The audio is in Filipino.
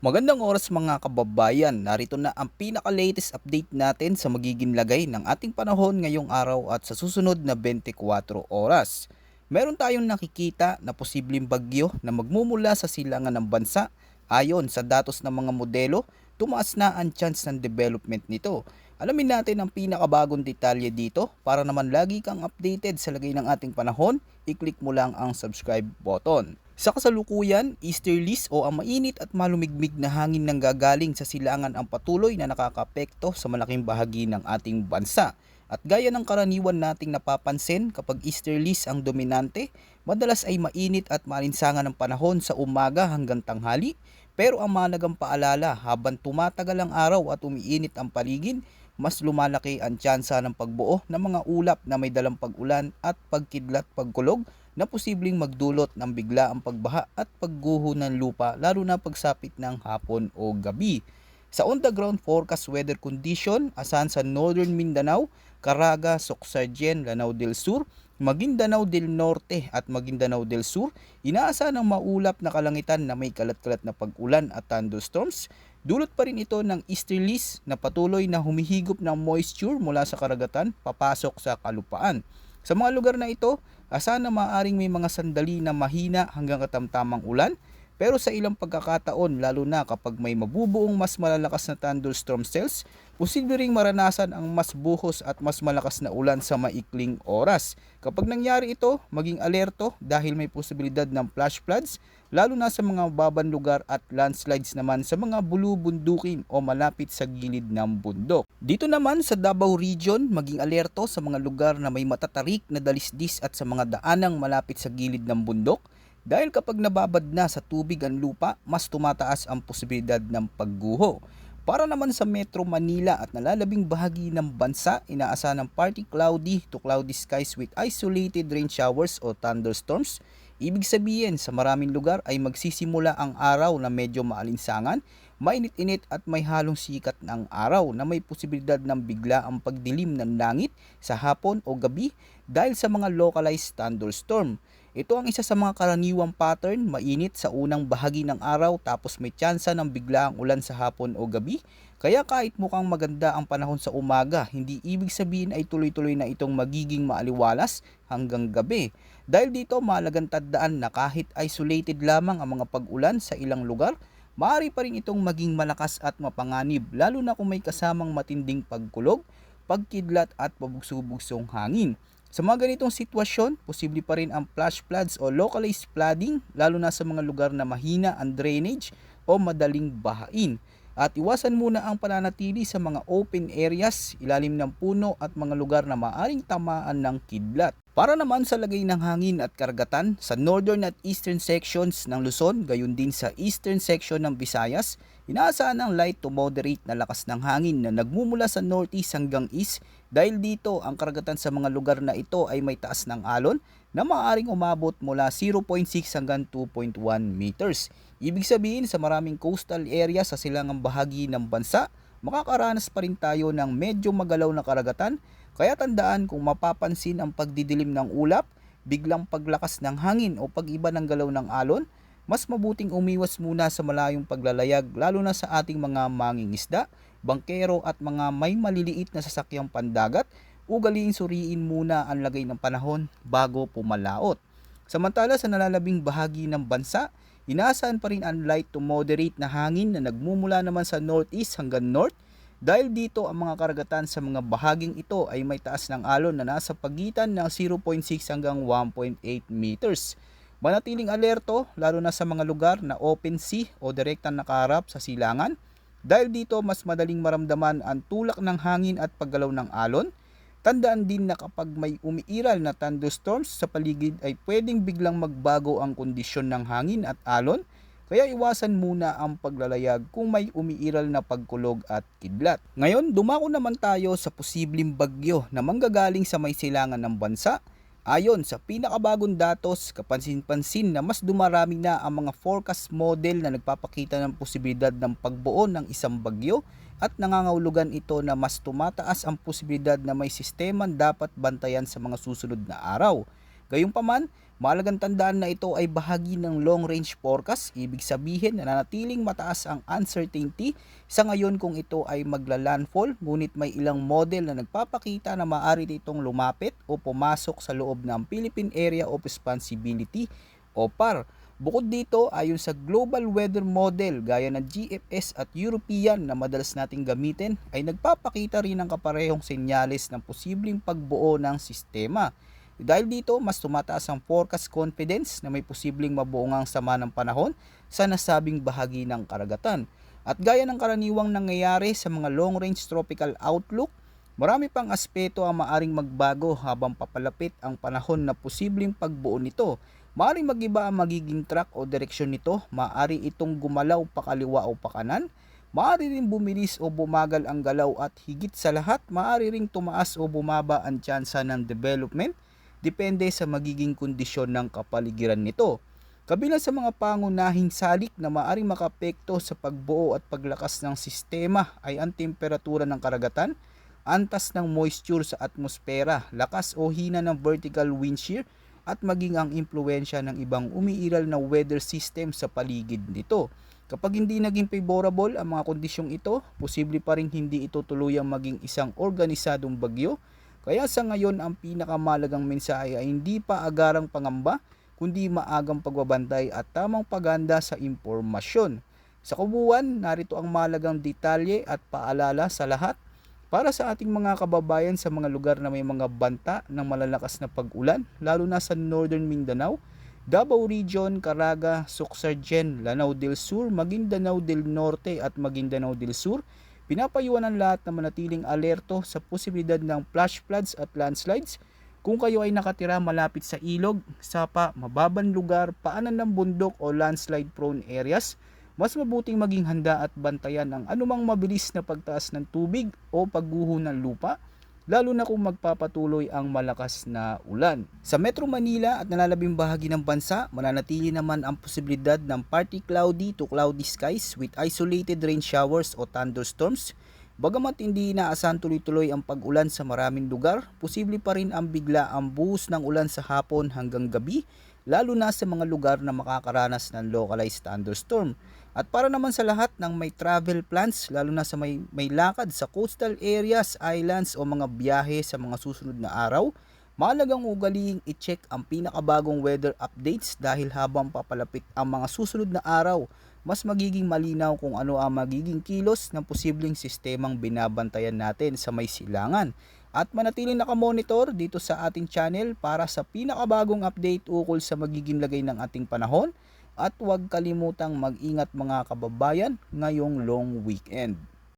Magandang oras mga kababayan, narito na ang pinaka-latest update natin sa magiging lagay ng ating panahon ngayong araw at sa susunod na 24 oras. Meron tayong nakikita na posibleng bagyo na magmumula sa silangan ng bansa. Ayon sa datos ng mga modelo, tumaas na ang chance ng development nito. Alamin natin ang pinakabagong detalye dito para naman lagi kang updated sa lagay ng ating panahon, i-click mo lang ang subscribe button. Sa kasalukuyan, easterlies o ang mainit at malumigmig na hangin nang gagaling sa silangan ang patuloy na nakakapekto sa malaking bahagi ng ating bansa. At gaya ng karaniwan nating napapansin kapag easterlies ang dominante, madalas ay mainit at maalinsangan ang panahon sa umaga hanggang tanghali. Pero ang mahalagang paalala, habang tumatagal ang araw at umiinit ang paligid, mas lumalaki ang tsansa ng pagbuo ng mga ulap na may dalang pag-ulan at pagkidlat pagkulog na posibleng magdulot ng biglaang pagbaha at pagguho ng lupa lalo na pagsapit ng hapon o gabi. Sa on-the-ground forecast weather condition, asahan sa Northern Mindanao, Caraga, Socsagen, Lanao del Sur, Maguindanao del Norte at Maguindanao del Sur, inaasahan ng maulap na kalangitan na may kalat-kalat na pag-ulan at thunderstorms. Dulot pa rin ito ng easterlies na patuloy na humihigop ng moisture mula sa karagatan papasok sa kalupaan. Sa mga lugar na ito, asahan na maaaring may mga sandali na mahina hanggang katamtamang ulan, pero sa ilang pagkakataon, lalo na kapag may mabubuong mas malalakas na thunderstorm cells, posible ring maranasan ang mas buhos at mas malakas na ulan sa maikling oras. Kapag nangyari ito, maging alerto dahil may posibilidad ng flash floods, lalo na sa mga babang lugar at landslides naman sa mga bulubundukin o malapit sa gilid ng bundok. Dito naman sa Davao Region, maging alerto sa mga lugar na may matatarik na dalisdis at sa mga daanang malapit sa gilid ng bundok. Dahil kapag nababad na sa tubig ang lupa, mas tumataas ang posibilidad ng pagguho. Para naman sa Metro Manila at nalalabing bahagi ng bansa, inaasahan ng partly cloudy to cloudy skies with isolated rain showers o thunderstorms. Ibig sabihin, sa maraming lugar ay magsisimula ang araw na medyo maalinsangan, mainit-init at may halong sikat ng araw na may posibilidad ng bigla ang pagdilim ng langit sa hapon o gabi dahil sa mga localized thunderstorm. Ito ang isa sa mga karaniwang pattern, mainit sa unang bahagi ng araw tapos may tsansa ng biglaang ulan sa hapon o gabi. Kaya kahit mukhang maganda ang panahon sa umaga, hindi ibig sabihin ay tuloy-tuloy na itong magiging maaliwalas hanggang gabi. Dahil dito mahalagang tandaan na kahit isolated lamang ang mga pag-ulan sa ilang lugar, maaari pa rin itong maging malakas at mapanganib lalo na kung may kasamang matinding pagkulog, pagkidlat at pabugso-bugsong hangin. Sa mga ganitong sitwasyon, posible pa rin ang flash floods o localized flooding lalo na sa mga lugar na mahina ang drainage o madaling bahain. At iwasan muna ang pananatili sa mga open areas, ilalim ng puno at mga lugar na maaring tamaan ng kidlat. Para naman sa lagay ng hangin at karagatan, sa northern at eastern sections ng Luzon, gayon din sa eastern section ng Visayas, inaasahan ng light to moderate na lakas ng hangin na nagmumula sa northeast hanggang east dahil dito ang karagatan sa mga lugar na ito ay may taas ng alon na maaaring umabot mula 0.6 hanggang 2.1 meters. Ibig sabihin sa maraming coastal area sa silangang bahagi ng bansa, makakaranas pa rin tayo ng medyo magalaw na karagatan. Kaya tandaan kung mapapansin ang pagdidilim ng ulap, biglang paglakas ng hangin o pag-iba ng galaw ng alon, mas mabuting umiwas muna sa malayong paglalayag lalo na sa ating mga mangingisda, bangkero at mga may maliliit na sasakyang pandagat. Ugaliin suriin muna ang lagay ng panahon bago pumalaot. Samantala sa nalalabing bahagi ng bansa, inaasahan pa rin ang light to moderate na hangin na nagmumula naman sa northeast hanggang north. Dahil dito ang mga karagatan sa mga bahaging ito ay may taas ng alon na nasa pagitan ng 0.6 hanggang 1.8 meters. Manatiling alerto lalo na sa mga lugar na open sea o direktang nakaharap sa silangan. Dahil dito mas madaling maramdaman ang tulak ng hangin at paggalaw ng alon. Tandaan din na kapag may umiiral na thunderstorms sa paligid ay pwedeng biglang magbago ang kondisyon ng hangin at alon. Kaya iwasan muna ang paglalayag kung may umiiral na pagkulog at kidlat. Ngayon, dumako naman tayo sa posibleng bagyo na manggagaling sa may silangan ng bansa. Ayon sa pinakabagong datos, kapansin-pansin na mas dumarami na ang mga forecast model na nagpapakita ng posibilidad ng pagbuo ng isang bagyo at nangangahulugan ito na mas tumataas ang posibilidad na may sistema dapat bantayan sa mga susunod na araw. Gayunpaman, mahalagang tandaan na ito ay bahagi ng long range forecast, ibig sabihin na nanatiling mataas ang uncertainty sa ngayon kung ito ay magla-landfall, ngunit may ilang model na nagpapakita na maaari itong lumapit o pumasok sa loob ng Philippine Area of Responsibility o PAR. Bukod dito, ayon sa Global Weather Model gaya ng GFS at European na madalas nating gamitin, ay nagpapakita rin ng kaparehong senyales ng posibleng pagbuo ng sistema. Dahil dito, mas tumataas ang forecast confidence na may posibleng mabuo sama ng panahon sa nasabing bahagi ng karagatan. At gaya ng karaniwang nangyayari sa mga long-range tropical outlook, marami pang aspeto ang maaring magbago habang papalapit ang panahon na posibleng pagbuo nito. Maaring mag-iba ang magiging track o direksyon nito, maaari itong gumalaw pakaliwa o pakanan, maaari ring bumilis o bumagal ang galaw at higit sa lahat, maaari ring tumaas o bumaba ang tsansa ng development depende sa magiging kondisyon ng kapaligiran nito. Kabilang sa mga pangunahing salik na maaaring makapekto sa pagbuo at paglakas ng sistema ay ang temperatura ng karagatan, antas ng moisture sa atmosfera, lakas o hina ng vertical wind shear, at maging ang impluensya ng ibang umiiral na weather system sa paligid nito. Kapag hindi naging favorable ang mga kondisyong ito, posible pa rin hindi ito tuluyang maging isang organisadong bagyo. Kaya sa ngayon, ang pinakamalagang mensahe ay hindi pa agarang pangamba, kundi maagang pagbabantay at tamang paghanda sa impormasyon. Sa kabuuan, narito ang mahalagang detalye at paalala sa lahat para sa ating mga kababayan sa mga lugar na may mga banta ng malalakas na pag-ulan, lalo na sa Northern Mindanao, Davao Region, Caraga, Sucsargen, Lanao del Sur, Maguindanao del Norte at Maguindanao del Sur. Pinapayuhan ang lahat na manatiling alerto sa posibilidad ng flash floods at landslides. Kung kayo ay nakatira malapit sa ilog, sapa, mababang lugar, paanan ng bundok o landslide prone areas, mas mabuting maging handa at bantayan ang anumang mabilis na pagtaas ng tubig o pagguho ng lupa, lalo na kung magpapatuloy ang malakas na ulan. Sa Metro Manila at nalalabing bahagi ng bansa, mananatili naman ang posibilidad ng partly cloudy to cloudy skies with isolated rain showers o thunderstorms. Bagamat hindi inaasahan tuloy-tuloy ang pag-ulan sa maraming lugar, posible pa rin ang biglaang buhos ng ulan sa hapon hanggang gabi, lalo na sa mga lugar na makakaranas ng localized thunderstorm. At para naman sa lahat ng may travel plans, lalo na sa may lakad sa coastal areas, islands o mga biyahe sa mga susunod na araw, mahalagang ugaliing i-check ang pinakabagong weather updates dahil habang papalapit ang mga susunod na araw, mas magiging malinaw kung ano ang magiging kilos ng posibleng sistemang binabantayan natin sa may silangan. At manatiling nakamonitor dito sa ating channel para sa pinakabagong update ukol sa magiging lagay ng ating panahon. At huwag kalimutang mag-ingat mga kababayan ngayong long weekend.